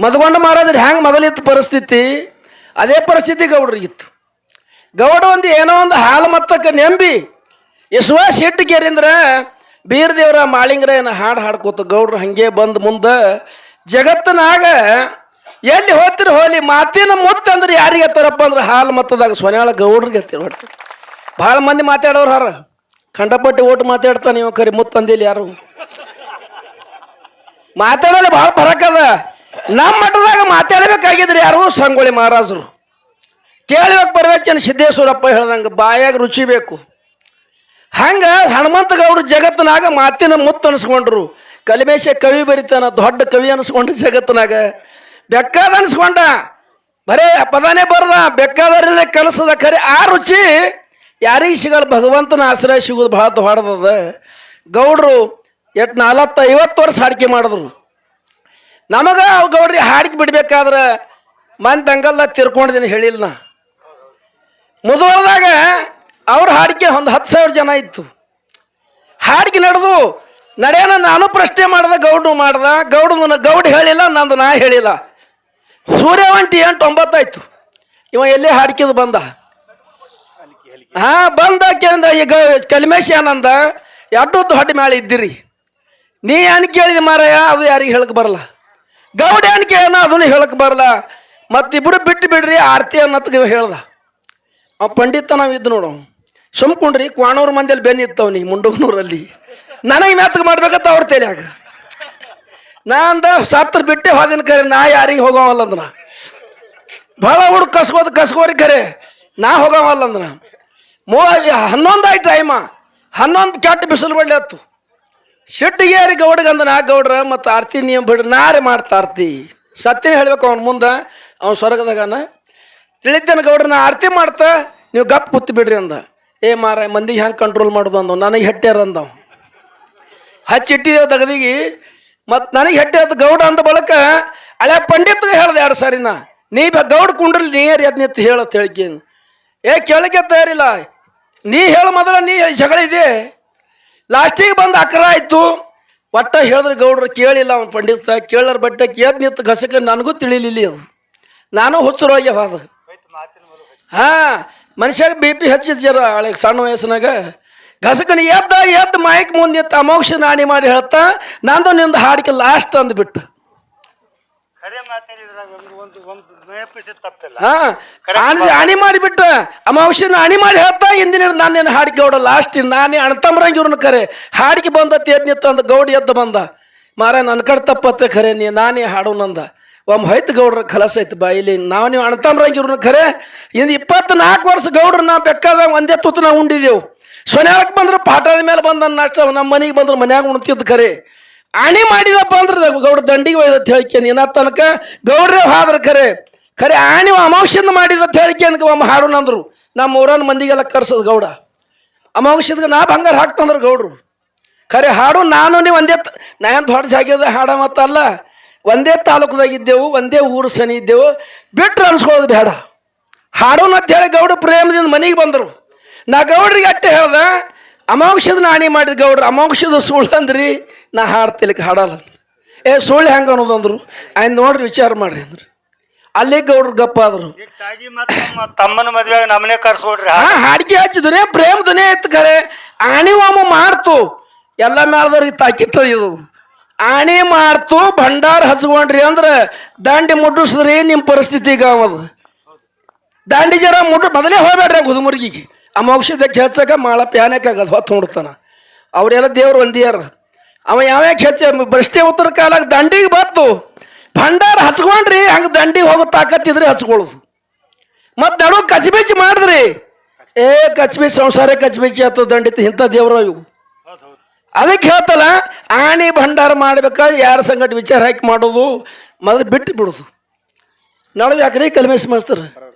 ಮದಗೊಂಡ ಮಹಾರಾಜರು ಹ್ಯಾಂಗೆ ಮೊದಲಿತ್ತು ಪರಿಸ್ಥಿತಿ, ಅದೇ ಪರಿಸ್ಥಿತಿ ಗೌಡ್ರಿಗಿತ್ತು. ಗೌಡ ಒಂದು ಏನೋ ಒಂದು ಹಾಲು ಮತ್ತಕ್ಕೆ ನೆಂಬಿ ಎಸುವ ಸಿಟ್ಟಿಗೆರಿಂದ್ರೆ ಬೀರ್ ದೇವ್ರ ಮಾಳಿಂಗ್ರ ಏನು ಹಾಡು ಹಾಡ್ಕೋತ ಗೌಡ್ರು ಹಂಗೆ ಬಂದು ಮುಂದೆ ಜಗತ್ತಿನಾಗ ಎಲ್ಲಿ ಹೋಗ್ತಿರಿ ಹೋಲಿ ಮಾತಿನ ಮುತ್ತಂದ್ರೆ ಯಾರಿಗೆ ಎತ್ತಾರಪ್ಪ ಅಂದ್ರೆ ಹಾಲು ಮತ್ತದಾಗ ಸೊನ್ಯಾಳ ಗೌಡ್ರಿಗೆ ಎತ್ತಿರ ಒಟ್ಟು. ಭಾಳ ಮಂದಿ ಮಾತಾಡೋರು ಹಾರ ಖಂಡಪಟ್ಟಿ ಓಟು ಮಾತಾಡ್ತಾನೆ ನೀವು ಕರಿ ಮುತ್ತಂದಿಲ್ಲ ಯಾರು ಮಾತಾಡೋಲ್ಲ. ಭಾಳ ಫರಕ್ ಅದ. ನಮ್ಮ ಮಠದಾಗ ಮಾತಾಡಬೇಕಾಗಿದ್ರಿ ಯಾರು ಸಂಗೊಳ್ಳಿ ಮಹಾರಾಜರು. ಕೇಳ್ಬೇಕು ಬರ್ಬೇಕೇನು ಸಿದ್ದೇಶ್ವರಪ್ಪ ಹೇಳ್ದಂಗೆ ಬಾಯಾಗ ರುಚಿ ಬೇಕು. ಹಂಗೆ ಹನುಮಂತ ಗೌಡ್ರು ಜಗತ್ತಿನಾಗ ಮಾತಿನ ಮುತ್ತು ಅನಿಸ್ಕೊಂಡ್ರು. ಕಲಿಮೇಶ ಕವಿ ಬರಿತಾನ, ದೊಡ್ಡ ಕವಿ ಅನಿಸ್ಕೊಂಡು ಜಗತ್ತಿನಾಗ ಬೆಕ್ಕಾದ ಅನಿಸ್ಕೊಂಡ. ಬರೇ ಪದಾನೇ ಬರ್ದ, ಬೆಕ್ಕಾದವ್ರಲ್ಲೇ ಕಲಿಸದ. ಖರೆ ಆ ರುಚಿ ಯಾರಿಗೆ ಸಿಗಲ್ಲ, ಭಗವಂತನ ಆಶ್ರಯ ಸಿಗೋದು ಭಾಳ ದೊಡ್ಡದ. ಗೌಡ್ರು 40-50 ವರ್ಷ ಹಾಡಿಕೆ ಮಾಡಿದ್ರು. ನಮಗೆ ಗೌಡ್ರಿಗೆ ಹಾಡಿಕೆ ಬಿಡ್ಬೇಕಾದ್ರೆ ಮಂದಿ ದಂಗಲ್ದಾಗ ತಿರ್ಕೊಂಡಿದ್ದೀನಿ ಹೇಳಿಲ್ಲ ನಾ. ಮುದುವರ್ದಾಗ ಅವ್ರ ಹಾಡಿಕೆ ಒಂದು 10,000 ಜನ ಇತ್ತು. ಹಾಡಿಕೆ ನಡೆದು ನಡೆಯೋಣ. ನಾನು ಪ್ರಶ್ನೆ ಮಾಡ್ದೆ, ಗೌಡ್ರು ಮಾಡ್ದ. ಗೌಡ್ ಹೇಳಿಲ್ಲ, ನಂದು ನಾ ಹೇಳಿಲ್ಲ. ಸೂರ್ಯವಂಟಿ 8-9 ಆಯ್ತು. ಇವ ಎಲ್ಲೇ ಹಾಡಿಕೆದು ಬಂದ. ಬಂದ ಕೇಳಿದ ಈಗ ಕಲಿಮೇಶ ಏನಂದ, ಎರಡು ದೊಡ್ಡ ಮ್ಯಾಳೆ ಇದ್ದಿರಿ, ನೀ ಏನು ಕೇಳಿದಿ ಮಾರಾಯ ಅದು ಯಾರಿಗೆ ಹೇಳಕ್ ಬರಲ್ಲ. ಗೌಡ ಏನು ಕೇಳನ ಅದನ್ನು ಹೇಳಕ್ ಬರಲ್ಲ. ಮತ್ತಿಬ್ರು ಬಿಟ್ಟು ಬಿಡ್ರಿ ಆರತಿ ಅನ್ನತ್ಗೆ ಹೇಳ್ದ. ಅವ ಪಂಡಿತ ನಾವು ಇದ್ದು ನೋಡು ಸುಮ್ಕೊಂಡ್ರಿ. ಕ್ವಾಣೂರು ಮಂದಿಯಲ್ಲಿ ಬೆನ್ನ ಇತ್ತವನಿ ಮುಂಡೂರಿನಲ್ಲಿ. ನನಗೆ ಮೆತ್ತಗೆ ಮಾಡ್ಬೇಕಂತ ಅವ್ರ ತಲೆಯಾಗ. ನಾ ಅಂದ ಸತ್ರ ಬಿಟ್ಟೆ ಹೋದಿನ ಕರೆ, ನಾ ಯಾರಿಗೆ ಹೋಗೋವಲ್ಲ ಅಂದ್ರ. ಭಾಳ ಹುಡುಗ ಕಸ್ಕೋರಿ ಕರೆ, ನಾ ಹೋಗೋವಲ್ಲ ಅಂದ್ರ. 11 ಆಯ್ತು ಟೈಮ. 11 ಕೆಟ್ಟ ಬಿಸಿಲು ಬಡ್ಲಿ ಹತ್ತು. ಸಿಟ್ಟಿಗೆ ಯಾರಿ ಗೌಡಗಂದ ನಾ ಗೌಡ್ರ ಮತ್ತು ಆರ್ತಿ ನೀವು ಬಿಡ್ರಿ ನಾರೇ ಮಾಡ್ತಾ ಆರ್ತಿ ಸತ್ಯನ ಹೇಳ್ಬೇಕು ಅವ್ನ ಮುಂದೆ. ಅವ್ನು ಸ್ವರ್ಗದಾಗನ ತಿಳಿತೇನೆ ಗೌಡ್ರ ನಾ ಆರತಿ ಮಾಡ್ತಾ ನೀವು ಗಪ್ ಕೂತ್ ಬಿಡ್ರಿ ಅಂದ. ಏ ಮಾರ ಮಂದಿಗೆ ಹೆಂಗೆ ಕಂಟ್ರೋಲ್ ಮಾಡೋದು ಅಂದವ್. ನನಗೆ ಹೆಟ್ಟ್ಯಾರ ಅಂದವ್. ಹಚ್ಚಿಟ್ಟಿದ್ದೇವೆ ದಗದಿಗೆ. ಮತ್ತು ನನಗೆ ಹೆಟ್ಟ್ಯಾದ ಗೌಡ ಅಂದ ಬಳಕ ಹಳೆ ಪಂಡಿತ್ಗೆ ಹೇಳ್ದೆ 2 ಸಾರಿನ, ನೀ ಗೌಡ ಕುಂಡ್ರಲ್ಲಿ ನೀರು ಎದ್ನಿತ್ತು ಹೇಳತ್ ಹೇಳಿಕೆ. ಕೇಳಕ್ಕೆ ತಯಾರಿಲ್ಲ. ನೀ ಹೇಳು ಮೊದಲ, ನೀ ಜಗಳಿದೆ. ಲಾಸ್ಟಿಗೆ ಬಂದು ಅಕ್ರ ಆಯ್ತು. ಒಟ್ಟ ಹೇಳಿದ್ರೆ ಗೌಡ್ರು ಕೇಳಿಲ್ಲ. ಅವ್ನು ಪಂಡಿತ ಕೇಳರ್ ಬಟ್ಟೆ ಎದ್ ನಿಂತು ಘಸಕ್ಕೆ ನನಗೂ ತಿಳಿಲಿಲ್ಲ ಅದು. ನಾನು ಹುಚ್ಚರೋಗ್ಯ ಹೋದ. ಮನುಷ್ಯಾಗ BP ಹಚ್ಚಿದ್ ಜರ ಹಳೆ ಸಣ್ಣ ವಯಸ್ಸಿನಾಗ. ಘಸಕನ ಎದ್ದ ಮಾಯಕ್ ಮುಂದೆ ನಿಂತು ಅಮೋಕ್ಷ ನಾಣಿ ಮಾಡಿ ಹೇಳ್ತಾ ನಂದು ನಿಂದು ಹಾಡಿಕೆ ಲಾಸ್ಟ್ ಅಂದ್ಬಿಟ್ಟು. ಅಣಿ ಮಾಡಿಬಿಟ್ಟ ಅಮಾವಾಸ್ಯನ ಅಣಿ ಮಾಡಿ ಹೇಳ್ತಾ ಇಂದಿನ ನಾನೇನು ಹಾಡಿಕೆ ಗೌಡ ಲಾಸ್ಟ್ ನಾನೇ ಅಣ್ತಂಬ್ರಂಗ ಇವ್ರನ್ನ ಕರೆ ಹಾಡಿಕೆ ಬಂದತ್ತೆ ಎದ್ ನಿಂತ ಅಂದ. ಗೌಡಿ ಎದ್ದು ಬಂದ. ಮಾರ ನನ್ನ ಕಡೆ ತಪ್ಪತ್ತೆ ಖರೆ, ನಾನೇ ಹಾಡು ನಂದ. ಒಮ್ಮೆ ಹೋಯ್ತು ಗೌಡ್ರ ಕಲಸ ಐತೆ ಬಾಯಿಲಿ. ನೀವು ಅಣ್ತಂಬ್ರಂಗ ಇವ್ರನ್ನ ಖರೆ ಇಂದು 24 ವರ್ಷ ಗೌಡ್ರ ನಾ ಬೇಕಾದ ಒಂದೇ ತುತ್ತು ನಾವು ಉಂಡಿದೆವು. ಸೊನ್ಯಾಳಕ್ಕೆ ಬಂದ್ರೆ ಪಾಠದ ಮೇಲೆ ಬಂದ ನಾಷ್ಟ, ನಮ್ಮ ಮನೆಗೆ ಬಂದ್ರೆ ಮನ್ಯಾಗ ಉಣ್ತಿದ್ದು ಖರೆ. ಅಣಿ ಮಾಡಿದಪ್ಪ ಅಂದ್ರೆ ಗೌಡ್ರ ದಂಡಿಗೆ ಒಯ್ದತ್ ಹೇಳಿಕೆ. ನೀನ ತನಕ ಗೌಡ್ರೇ ಹಾದ್ರ ಖರೆ ಆಣಿ ಅಮಾವಾಸ್ಯದ ಮಾಡಿದತ್ ಹೇಳಿಕೆ ಅನ್ಕ ಒಮ್ಮ ಹಾಡು ನಂದ್ರು. ನಮ್ಮ ಊರನ್ನ ಮಂದಿಗೆಲ್ಲ ಕರ್ಸದ್ ಗೌಡ. ಅಮಾವಾಸ್ಯದ ನಾ ಬಂಗಾರ ಹಾಕ್ತಂದ್ರು ಗೌಡ್ರು. ಖರೆ ಹಾಡು ನಾನು ನೀವು ಒಂದೇ ನಾ ಏನು ದೊಡ್ಡ ಜಾಗ್ಯದ ಹಾಡ ಮತ್ತಲ್ಲ. ಒಂದೇ ತಾಲೂಕದಾಗಿದ್ದೆವು, ಒಂದೇ ಊರು ಸನಿ ಇದ್ದೆವು. ಬಿಟ್ರೆ ಅನ್ಸ್ಕೊಳ್ಳೋದು ಬೇಡ. ಹಾಡೋಣ ಅಂತ ಹೇಳಿ ಗೌಡ ಪ್ರೇಮದಿಂದ ಮನೆಗೆ ಬಂದರು. ನಾ ಗೌಡ್ರಿಗೆ ಅಟ್ಟೆ ಹೇಳ್ದ, ಅಮಾವಾಸ್ಯದ ನಾಣಿ ಮಾಡಿದ ಗೌಡ್ರು ಅಮಾವಾಸ್ಯದ ಸುಳ್ಳು ಅಂದ್ರಿ, ನಾ ಹಾಡ್ತಿಲಿಕ್ಕೆ ಹಾಡಲ್ಲ. ಸುಳ್ಳು ಹೆಂಗೆ ಅನ್ನೋದು ಅಂದರು. ಆಯ್ತು ನೋಡ್ರಿ ವಿಚಾರ ಮಾಡ್ರಿ ಅಂದ್ರು. ಅಲ್ಲಿ ಗೌಡ್ರು ಗಪ್ಪ ಆದ್ರು. ತಮ್ಮನ ಮದ್ವೆಯಾಗ ನಮ್ಮನೆ ಕರ್ಸೋಡ್ರಿ. ಹಾಡಿಕೆ ಹಚ್ಚಿದ್ರೆ ಪ್ರೇಮ ಧ್ವನಿ ಐತ್ ಖರೆ. ಆಣಿ ಒಮ್ಮ ಮಾಡ್ತು ಎಲ್ಲ ಮೇಳದವ್ರಿಗೆ ತಾಕಿತ್ತ ಇದು. ಆಣಿ ಮಾಡ್ತು ಭಂಡಾರ ಹಚ್ಕೊಂಡ್ರಿ ಅಂದ್ರೆ ದಾಂಡಿ ಮುಟ್ಟಿಸಿದ್ರಿ ನಿಮ್ಮ ಪರಿಸ್ಥಿತಿ ಈಗ ಅವದು. ದಾಂಡಿ ಜರ ಮೊದಲೇ ಹೋಗ್ಬೇಡ್ರಿ ಹುದುಮುರ್ಗಿಗೆ. ಅಮೋಕ್ಷದಕ್ಕೆ ಹೆಚ್ಚಾಗ ಮಾಳ ಪ್ಯಾನಕ್ಕಾಗದು ಹೊತ್ತು ನೋಡ್ತಾನ. ಅವರೆಲ್ಲ ದೇವ್ರು ಒಂದಿಯಾರ. ಅವ ಯಾವ್ಯಾಕೆ ಹೆಚ್ಚ ಬಷ್ಟೇ ಉತ್ತರ ಕಾಲಾಗ ದಂಡಿಗೆ ಬತ್ತು ಭಂಡಾರ ಹಚ್ಕೊಂಡ್ರಿ. ಹಂಗೆ ದಂಡಿಗೆ ಹೋಗೋ ತಾಕತ್ತಿದ್ರೆ ಹಚ್ಕೊಳ್ಳೋದು. ಮತ್ತು ನಡು ಕಚ್ಬಿಚ್ಚಿ ಮಾಡಿದ್ರಿ. ಕಚ್ಬಿಚ್ಚಿ ಸಂಸಾರ ಕಚ್ಬಿಚ್ಚಿ ಆತ ದಂಡಿತ ಇಂಥ ದೇವ್ರ ಇವು. ಅದಕ್ಕೆ ಹೇಳ್ತಲ್ಲ ಆಣಿ ಭಂಡಾರ ಮಾಡ್ಬೇಕಾದ್ರೆ ಯಾರ ಸಂಗಟ ವಿಚಾರ ಹಾಕಿ ಮಾಡೋದು ಮೊದಲು ಬಿಟ್ಟು ಬಿಡೋದು. ನಡುವೆ ಯಾಕ್ರಿ ಕಲ್ಮೇಶ್ ಮಾಸ್ತರ್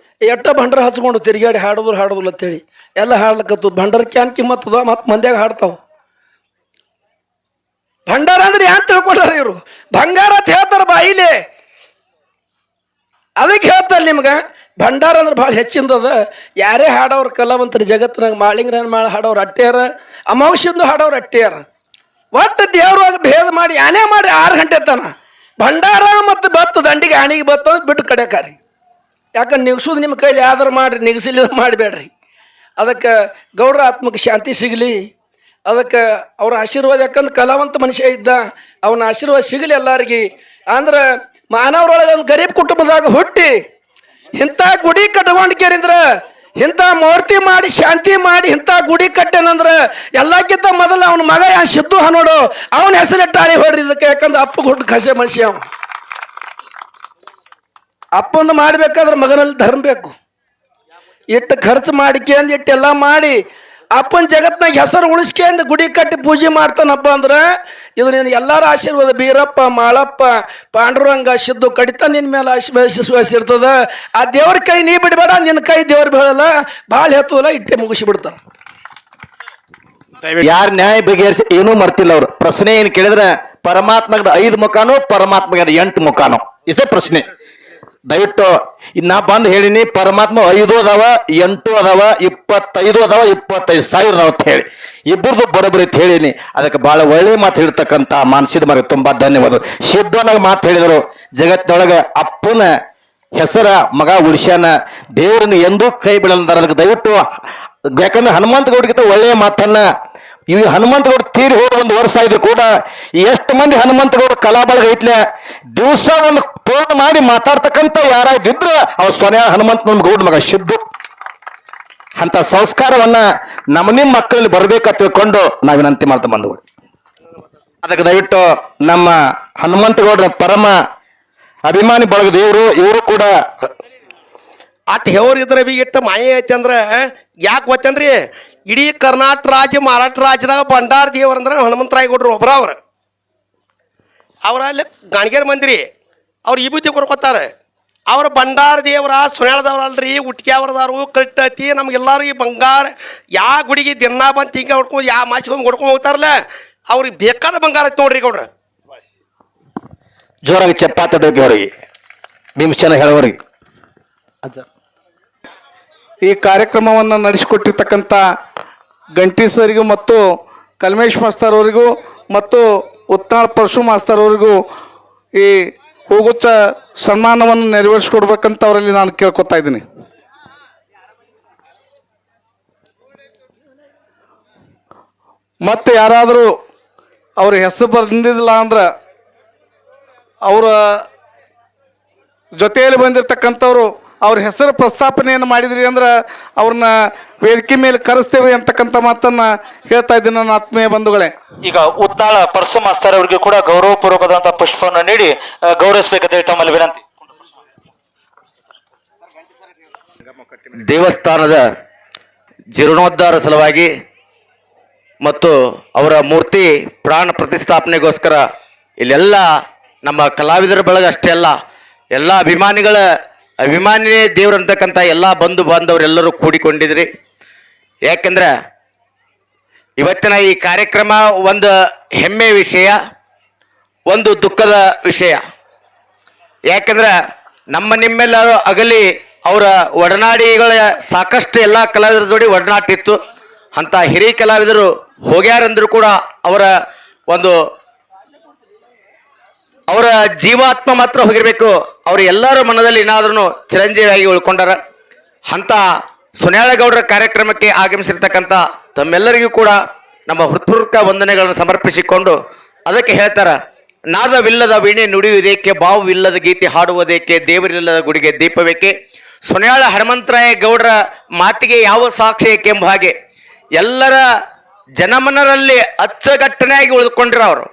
ಎಟ್ಟ ಭಂಡಾರ ಹಚ್ಕೊಂಡು ತಿರುಗಾಡಿ ಹಾಡೋದಿಲ್ಲ ಅಂತೇಳಿ ಎಲ್ಲ ಹಾಡ್ಲಕ್ಕತ್ತು. ಭಂಡಾರ ಕ್ಯಾನ್ ಕಿಮ್ಮತ್ತದ ಮತ್ತು ಮಂದ್ಯಾಗ ಹಾಡ್ತಾವ. ಭಂಡಾರ ಅಂದ್ರೆ ಯಾನ್ ತಿಳ್ಕೊಂಡಾರ ಇವರು ಬಂಗಾರ ಅಂತ ಹೇಳ್ತಾರ ಬಾಯಿಲೆ. ಅದಕ್ಕೆ ಹೇಳ್ತಲ್ಲ ನಿಮ್ಗೆ ಭಂಡಾರ ಅಂದ್ರೆ ಭಾಳ ಹೆಚ್ಚಿಂದದ. ಯಾರೇ ಹಾಡೋರು ಕಲಾವಂತರು ಜಗತ್ತಿನಾಗ ಮಾಳಿಂಗ್ರನ್ ಮಾಳ ಹಾಡೋರು ಅಟ್ಟೆಯಾರ, ಅಮಾವಾಸ್ಯಂದು ಹಾಡೋರು ಅಟ್ಟೆಯಾರ. ಒಟ್ಟು ದೇವ್ರೊಳಗೆ ಭೇದ ಮಾಡಿ ಆನೆ ಮಾಡಿ 6 ಗಂಟೆ ತನ ಭಂಡಾರ ಮತ್ತು ಬತ್ತು ದಂಡಿಗೆ ಆಣಿಗೆ ಬರ್ತಂದ್ರೆ ಬಿಟ್ಟು ಕಡೆಕಾರಿ. ಯಾಕಂದ್ರೆ ನಿಗ್ಸೋದು ನಿಮ್ಮ ಕೈಲಿ ಯಾವ್ದಾರು ಮಾಡಿರಿ, ನಿಗ್ಸಿಲ್ಲ ಮಾಡಬೇಡ್ರಿ. ಅದಕ್ಕೆ ಗೌಡ್ರ ಆತ್ಮಕ್ಕೆ ಶಾಂತಿ ಸಿಗಲಿ. ಅದಕ್ಕೆ ಅವ್ರ ಆಶೀರ್ವಾದ, ಯಾಕಂದ್ರೆ ಕಲಾವಂತ ಮನುಷ್ಯ ಇದ್ದ, ಅವನ ಆಶೀರ್ವಾದ ಸಿಗಲಿ ಎಲ್ಲರಿಗೆ. ಅಂದ್ರೆ ಮಾನವರೊಳಗೆ ಒಂದು ಗರೀಬ್ ಕುಟುಂಬದಾಗ ಹುಟ್ಟಿ ಇಂಥ ಗುಡಿ ಕಟ್ಕೊಂಡ್ಕೇರಿಂದ್ರ, ಇಂಥ ಮೂರ್ತಿ ಮಾಡಿ ಶಾಂತಿ ಮಾಡಿ ಇಂಥ ಗುಡಿ ಕಟ್ಟೆನಂದ್ರ ಎಲ್ಲಕ್ಕಿಂತ ಮೊದಲು ಅವನ ಮಗ ಸಿದ್ದು ನೋಡು, ಅವನ ಹೆಸರಿಟ್ಟಾಳಿ ಹೊಡ್ರಿ ಇದಕ್ಕೆ. ಯಾಕಂದ್ರೆ ಅಪ್ಪ ಹುಟ್ಟು ಕಸೆ ಮನುಷ್ಯ ಅವ. ಅಪ್ಪಂದು ಮಾಡ್ಬೇಕಾದ್ರೆ ಮಗನಲ್ಲಿ ಧರ್ಮ ಬೇಕು. ಇಟ್ಟು ಖರ್ಚು ಮಾಡಿಕೆಂದು ಇಟ್ಟೆಲ್ಲ ಮಾಡಿ ಅಪ್ಪನ ಜಗತ್ನಾಗ ಹೆಸರು ಉಳಿಸ್ಕೆಂದು ಗುಡಿ ಕಟ್ಟಿ ಪೂಜೆ ಮಾಡ್ತಾನಪ್ಪ ಅಂದ್ರೆ ಇದು ನೀನು ಎಲ್ಲರ ಆಶೀರ್ವಾದ. ಬೀರಪ್ಪ, ಮಾಳಪ್ಪ, ಪಾಂಡುರಂಗ, ಸಿದ್ದು ಕಡಿತ ನಿನ್ನ ಮೇಲೆ ವಿಶ್ವಾಸ ಇರ್ತದ. ಆ ದೇವ್ರ ಕೈ ನೀ ಬಿಡಬೇಡ, ನಿನ್ನ ಕೈ ದೇವ್ರ ಬೀಳಲ್ಲ, ಭಾಳ ಹೆತ್ತಲ್ಲ, ಇಟ್ಟೆ ಮುಗಿಸಿ ಬಿಡ್ತಾರ. ಯಾರು ನ್ಯಾಯ ಬಗೆಹರಿಸಿ ಏನೂ ಮರ್ತಿಲ್ಲ ಅವರು. ಪ್ರಶ್ನೆ ಏನು ಕೇಳಿದ್ರೆ ಪರಮಾತ್ಮಗ 5 ಮುಖಾನೋ ಪರಮಾತ್ಮಗ 8 ಮುಖಾನೋ, ಇಷ್ಟೇ ಪ್ರಶ್ನೆ. ದಯವಿಟ್ಟು ನಾ ಬಂದು ಹೇಳಿನಿ, ಪರಮಾತ್ಮ 5 ಅದಾವ, 8 ಅದಾವ, 25 ಅದಾವ, 25,000 ಅಂತ ಹೇಳಿ ಇಬ್ಬರದು ಬರೋಬ್ಬರಿ ಅಂತ ಹೇಳಿನಿ. ಅದಕ್ಕೆ ಬಹಳ ಒಳ್ಳೆ ಮಾತು ಹೇಳ್ತಕ್ಕಂಥ ಮಾನಸಿದ ಮಗ ತುಂಬಾ ಧನ್ಯವಾದ. ಸಿದ್ಧನಾಗ ಮಾತು ಹೇಳಿದರು, ಜಗತ್ತಿನೊಳಗೆ ಅಪ್ಪನ ಹೆಸರ ಮಗ ಉಳಿಸ್ಯಾನ, ದೇವರನ್ನು ಎಂದೂ ಕೈ ಬಿಡಲ್ಲ. ಅದಕ್ಕೆ ದಯವಿಟ್ಟು, ಯಾಕಂದ್ರೆ ಹನುಮಂತ ಗೌಡ್ಗಿಂತ ಒಳ್ಳೆಯ ಮಾತನ್ನ ಈ ಹನುಮಂತ ಗೌಡ ತೀರಿ ಹೋದ 1 ವರ್ಷ ಆಯ್ತು ಕೂಡ ಎಷ್ಟು ಮಂದಿ ಹನುಮಂತ ಗೌಡ ಕಲಾಬಳಗ ಐತ್ಲೆ ದಿವಸ ಒಂದು ಫೋನ್ ಮಾಡಿ ಮಾತಾಡ್ತಕ್ಕಂಥ ಯಾರಾದಿದ್ರ ಅವ್ರ ಸೊನೆಯ ಹನುಮಂತ ಗೌಡ ಮಗ ಸಿದ್ದು. ಅಂತ ಸಂಸ್ಕಾರವನ್ನ ನಿಮ್ಮ ಮಕ್ಕಳಲ್ಲಿ ಬರ್ಬೇಕಂತ ತಿಳ್ಕೊಂಡು ನಾವು ವಿನಂತಿ ಮಾಡ್ತಾ ಬಂದವು. ಅದಕ್ಕೆ ದಯವಿಟ್ಟು ನಮ್ಮ ಹನುಮಂತ ಗೌಡ್ರ ಪರಮ ಅಭಿಮಾನಿ ಬಳಗ ದೇವರು, ಇವರು ಕೂಡ ಅಟ್ ಹೇವ್ರಿದ್ರೆ ಬಿ ಇಟ್ಟು ಮಾಯೆ ಐತಿ ಅಂದ್ರೆ ಯಾಕೆ ಗೊತ್ತೇನ್ರಿ? ಇಡೀ ಕರ್ನಾಟಕ ರಾಜ್ಯ, ಮಹಾರಾಷ್ಟ್ರ ರಾಜ್ಯದಾಗ ಬಂಡಾರ ದೇವ್ರ ಅಂದ್ರೆ ಹನುಮಂತರಾಯ ಗೌಡ್ರು ಒಬ್ಬರ. ಅವ್ರ ಅಲ್ಲಿ ಗಾಣಿಗೇರ್ ಮಂದಿರಿ, ಅವ್ರು ವಿಭೂತಿ ಕೊಡ್ಕೊತಾರೆ. ಅವ್ರ ಬಂಡಾರ ದೇವರ ಸುಳ್ಯಾಳದವ್ರ ಅಲ್ರಿ, ಉಟ್ಕ್ಯಾವ್ರದವ್ರು ಕಟ್ಟತಿ. ನಮ್ಗೆಲ್ಲರೂ ಈ ಬಂಗಾರ ಯಾವ ಗುಡಿಗೆ ದಿನ ಬಂದು ತಿಂಕ ಹೊಡ್ಕೊಂಡು ಯಾವ ಮಾಸಿಗೆ ಹೊಡ್ಕೊಂಡು ಹೋಗ್ತಾರಲ್ಲ, ಅವ್ರಿಗೆ ಬೇಕಾದ ಬಂಗಾರ ಐತಿ ನೋಡ್ರಿ ಗೌಡ್ರ. ಜೋರಾಗಿ ಚಪ್ಪಾತ ಬೇಕು ಅವರಿಗೆ, ಭೀಮಸೇನ ಹೇಳೋರಿಗೆ. ಈ ಕಾರ್ಯಕ್ರಮವನ್ನು ನಡೆಸಿಕೊಟ್ಟಿರ್ತಕ್ಕಂಥ ಗಂಟಿ ಸರಿಗೂ ಮತ್ತು ಕಲ್ಮೇಶ್ ಮಾಸ್ತರ್ ಅವರಿಗೂ ಮತ್ತು ಉತ್ನಾಳ್ ಪರಶು ಮಾಸ್ತರ್ ಅವರಿಗೂ ಈ ಹೂಗುಚ್ಚ ಸನ್ಮಾನವನ್ನು ನೆರವೇರಿಸ್ಕೊಡ್ಬೇಕಂತ ಅವರಲ್ಲಿ ನಾನು ಕೇಳ್ಕೊತಾ ಇದ್ದೀನಿ. ಮತ್ತೆ ಯಾರಾದರೂ ಅವ್ರ ಹೆಸರು ಬಂದಿಲ್ಲ ಅಂದ್ರೆ ಅವರ ಜೊತೆಯಲ್ಲಿ ಬಂದಿರತಕ್ಕಂಥವ್ರು ಅವ್ರ ಹೆಸರು ಪ್ರಸ್ತಾಪನೆಯನ್ನು ಮಾಡಿದ್ರಿ ಅಂದ್ರೆ ಅವ್ರನ್ನ ವೇದಿಕೆ ಮೇಲೆ ಕರೆಸ್ತೇವೆ ಅಂತಕ್ಕಂಥ ಮಾತನ್ನ ಹೇಳ್ತಾ ಇದ್ದೀನಿ ನನ್ನ ಆತ್ಮೀಯ ಬಂಧುಗಳೇ. ಈಗ ಉತ್ನಾಳ ಪರಸು ಮಾಸ್ತರ್ ಅವರಿಗೆ ಕೂಡ ಗೌರವಪೂರ್ವಕವಾದಂತಹ ಪುಷ್ಪವನ್ನು ನೀಡಿ ಗೌರವಿಸಬೇಕಂತ ಹೇಳಿ ತಮ್ಮಲ್ಲಿ ವಿನಂತಿ. ದೇವಸ್ಥಾನದ ಜೀರ್ಣೋದ್ಧಾರ ಸಲುವಾಗಿ ಮತ್ತು ಅವರ ಮೂರ್ತಿ ಪ್ರಾಣ ಪ್ರತಿಷ್ಠಾಪನೆಗೋಸ್ಕರ ಇಲ್ಲೆಲ್ಲ ನಮ್ಮ ಕಲಾವಿದರ ಬಳಗ ಅಷ್ಟೇ ಅಲ್ಲ, ಎಲ್ಲ ಅಭಿಮಾನಿನೇ ದೇವ್ರು ಅಂತಕ್ಕಂಥ ಎಲ್ಲ ಬಂಧು ಬಾಂಧವರೆಲ್ಲರೂ ಕೂಡಿಕೊಂಡಿದ್ರಿ. ಯಾಕಂದ್ರೆ ಇವತ್ತಿನ ಈ ಕಾರ್ಯಕ್ರಮ ಒಂದು ಹೆಮ್ಮೆಯ ವಿಷಯ, ಒಂದು ದುಃಖದ ವಿಷಯ. ಯಾಕಂದ್ರೆ ನಿಮ್ಮೆಲ್ಲರೂ ಅಗಲಿ ಅವರ ಒಡನಾಡಿಗಳ ಸಾಕಷ್ಟು ಎಲ್ಲ ಕಲಾವಿದರ ಜೋಡಿ ಒಡನಾಟ ಇತ್ತು. ಅಂತ ಹಿರಿಯ ಕಲಾವಿದರು ಹೋಗ್ಯಾರಂದ್ರು ಕೂಡ ಅವರ ಜೀವಾತ್ಮ ಮಾತ್ರ ಹೋಗಿರ್ಬೇಕು. ಅವರು ಎಲ್ಲರ ಮನದಲ್ಲಿ ಏನಾದ್ರೂ ಚಿರಂಜೀವಿಯಾಗಿ ಉಳ್ಕೊಂಡಾರ. ಅಂತ ಸುನ್ಯಾಳಗೌಡರ ಕಾರ್ಯಕ್ರಮಕ್ಕೆ ಆಗಮಿಸಿರ್ತಕ್ಕಂಥ ತಮ್ಮೆಲ್ಲರಿಗೂ ಕೂಡ ನಮ್ಮ ಹೃತ್ಪೂರ್ವಕ ವಂದನೆಗಳನ್ನು ಸಮರ್ಪಿಸಿಕೊಂಡು ಅದಕ್ಕೆ ಹೇಳ್ತಾರ, ನಾದವಿಲ್ಲದ ವೀಣೆ ನುಡಿಯುವುದೇಕೆ, ಭಾವವಿಲ್ಲದ ಗೀತೆ ಹಾಡುವುದೇಕೆ, ದೇವರಿಲ್ಲದ ಗುಡಿಗೆ ದೀಪವೇಕೆ. ಸುನ್ಯಾಳ ಹನುಮಂತರಾಯ ಗೌಡರ ಮಾತಿಗೆ ಯಾವ ಸಾಕ್ಷಿ ಏಕೆ ಎಂಬ ಹಾಗೆ ಎಲ್ಲರ ಜನಮನರಲ್ಲಿ ಅಚ್ಚಗಟ್ಟನೆಯಾಗಿ ಉಳಿದುಕೊಂಡಿರೋ ಅವರು.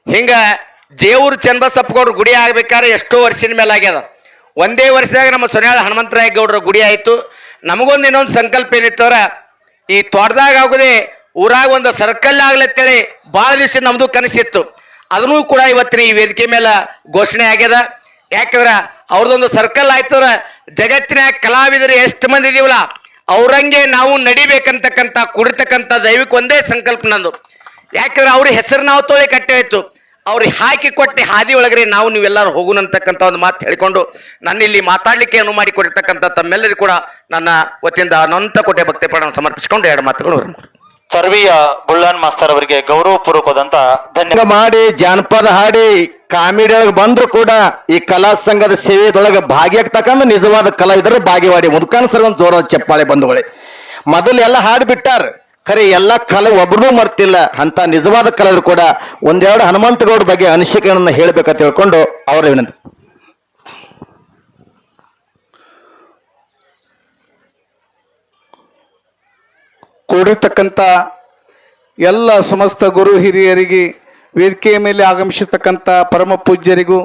ಹಿಂಗ ಜೇವೂರು ಚನ್ನಬಸಪ್ಪಗೌಡ್ರ ಗುಡಿ ಆಗ್ಬೇಕಾದ್ರೆ ಎಷ್ಟೋ ವರ್ಷದ ಮೇಲೆ ಆಗ್ಯದ. ಒಂದೇ ವರ್ಷದಾಗ ನಮ್ಮ ಸುನ್ಯಾಳ ಹನುಮಂತರಾಯ ಗೌಡ್ರ ಗುಡಿ ಆಯಿತು. ನಮಗೊಂದು ಇನ್ನೊಂದು ಸಂಕಲ್ಪ ಏನಿತ್ತಂದ್ರೆ, ಈ ತೋಟದಾಗ ಆಗೋದೇ ಊರಾಗ ಒಂದು ಸರ್ಕಲ್ ಆಗ್ಲತ್ತೇಳಿ ಭಾಳ ದಿವಸ ನಮ್ದು ಕನಸಿತ್ತು. ಅದನ್ನೂ ಕೂಡ ಇವತ್ತಿನ ಈ ವೇದಿಕೆ ಮೇಲೆ ಘೋಷಣೆ ಆಗ್ಯದ. ಯಾಕಂದ್ರೆ ಅವ್ರದ್ದೊಂದು ಸರ್ಕಲ್ ಆಯ್ತಂದ್ರೆ ಜಗತ್ತಿನ ಕಲಾವಿದರು ಎಷ್ಟು ಮಂದಿ ಇದೀವಲ್ಲ ಅವ್ರಂಗೆ ನಾವು ನಡಿಬೇಕಂತಕ್ಕಂಥ ಕುಡಿತಕ್ಕಂಥ ದೈವಿಕ ಒಂದೇ ಸಂಕಲ್ಪ ನಂದು. ಯಾಕಂದ್ರೆ ಅವ್ರ ಹೆಸರು ನಾವು ತೋಳಿ ಕಟ್ಟೆ ಆಯ್ತು, ಅವ್ರಿಗೆ ಹಾಕಿ ಕೊಟ್ಟೆ ಹಾದಿ ಒಳಗಡೆ ನಾವು ನೀವೆಲ್ಲರೂ ಹೋಗೋಣ ಅಂತಕ್ಕಂಥ ಒಂದು ಮಾತು ಹೇಳಿಕೊಂಡು ನನ್ನ ಇಲ್ಲಿ ಮಾತಾಡ್ಲಿಕ್ಕೆ ಅನುವು ಮಾಡಿಕೊಟ್ಟಿರ್ತಕ್ಕಂಥ ತಮ್ಮೆಲ್ಲರಿಗೂ ಕೂಡ ನನ್ನ ವತಿಯಿಂದ ಅನಂತ ಕೋಟೆ ಭಕ್ತಿ ಪಡ ಸಮರ್ಪಿಸಿಕೊಂಡು 2 ಮಾತುಗಳು. ತರ್ವಿಯ ಬುಳ್ಳನ್ ಮಾಸ್ತರ್ ಅವರಿಗೆ ಗೌರವಪೂರ್ವಕವಾದಂತ ಧನ್ಯವಾದ ಮಾಡಿ ಜಾನಪದ ಹಾಡಿ ಕಾಮಿಡಿ ಒಳಗೆ ಬಂದ್ರು ಕೂಡ ಈ ಕಲಾ ಸಂಘದ ಸೇವೆದೊಳಗೆ ಭಾಗಿಯಾಗ್ತಕ್ಕಂಥ ನಿಜವಾದ ಕಲಾವಿದರು ಭಾಗಿವಾಡಿ ಮುದುಕಾನ ಸರ್ ಒಂದು ಜೋರಾದ ಚಪ್ಪಾಳೆ ಬಂಧುಗಳೇ. ಮೊದಲು ಎಲ್ಲ ಹಾಡು ಬಿಟ್ಟಾರ, ಖರೆ ಎಲ್ಲ ಕಲೆ ಒಬ್ಬರೂ ಮರ್ತಿಲ್ಲ. ಅಂತ ನಿಜವಾದ ಕಲಾವಿದರು ಕೂಡ ಒಂದೆರಡು ಹನುಮಂತಗೌಡ ಬಗ್ಗೆ ಅನಿಸಿಕೆಗಳನ್ನು ಹೇಳ್ಬೇಕಂತ ಹೇಳ್ಕೊಂಡು ಅವರ ವಿನಂತಿ. ಕೂಡಿರ್ತಕ್ಕಂಥ ಎಲ್ಲ ಸಮಸ್ತ ಗುರು ಹಿರಿಯರಿಗೆ, ವೇದಿಕೆಯ ಮೇಲೆ ಆಗಮಿಸಿರ್ತಕ್ಕಂಥ ಪರಮ ಪೂಜ್ಯರಿಗೂ